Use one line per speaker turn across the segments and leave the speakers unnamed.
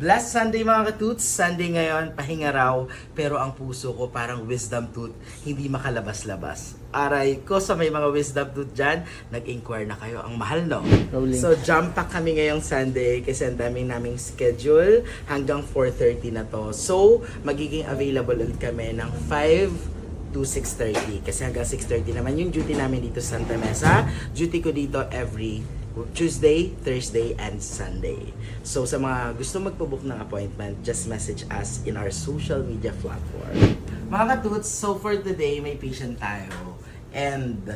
Blessed Sunday mga katoots! Sunday ngayon, pahinga raw, pero ang puso ko parang wisdom tooth, hindi makalabas-labas. Aray ko sa may mga wisdom tooth dyan, nag-inquire na kayo, ang mahal no?
Rolling.
So jump pack kami ngayong Sunday kasi ang daming naming schedule hanggang 4:30 na to. So magiging available ulit kami ng 5 to 6:30 kasi hanggang 6:30 naman yung duty namin dito sa Santa Mesa. Duty ko dito every Tuesday, Thursday, and Sunday. So sa mga gusto magpabook ng appointment, just message us in our social media platform. Mga katoots, so for today, may patient tayo. And,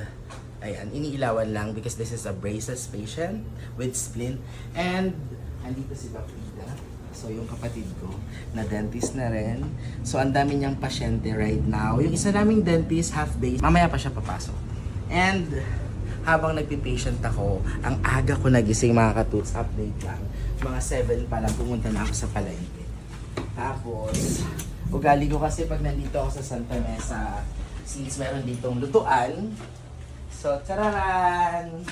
ayan, iniilawan lang because this is a braces patient with splint. And, andito si Doc Ida. So yung kapatid ko, na dentist na rin. So ang dami niyang pasyente right now. Yung isa naming dentist, half day, mamaya pa siya papasok. And, habang nagpi-patient ako, ang aga ko nagising mga katoots, update lang. Mga 7 pa lang, pumunta na ako sa palengke. Tapos, ugali ko kasi pag nandito ako sa Santa Mesa, since meron ditong lutuan, so, tararan!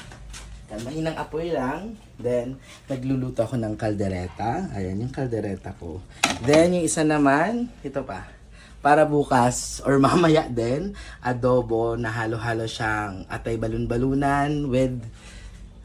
Mahinang apoy lang. Then, nagluluto ako ng kaldereta. Ayan, yung kaldereta ko. Then, yung isa naman, ito pa. Para bukas or mamaya din, adobo na halo-halo siyang atay balun-balunan with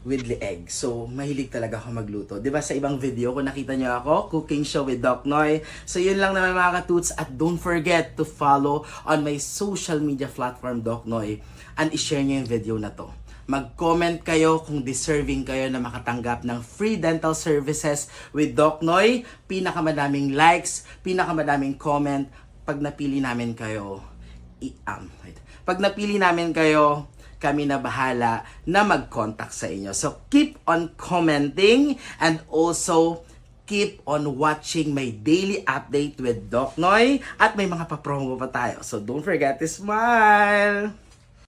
leeg. So, mahilig talaga ako magluto. 'Di ba sa ibang video ko nakita niyo ako, cooking show with Doc Noy. So, yun lang naman mga katoots. At don't forget to follow on my social media platform, Doc Noy. And i-share niyo yung video na to. Mag-comment kayo kung deserving kayo na makatanggap ng free dental services with Doc Noy. Pinakamadaming likes, pinakamadaming comment. Pag napili namin kayo, pag napili namin kayo, kami na bahala na mag-contact sa inyo. So, keep on commenting and also keep on watching my daily update with Doc Noy at may mga pa-promo pa tayo. So, don't forget to smile!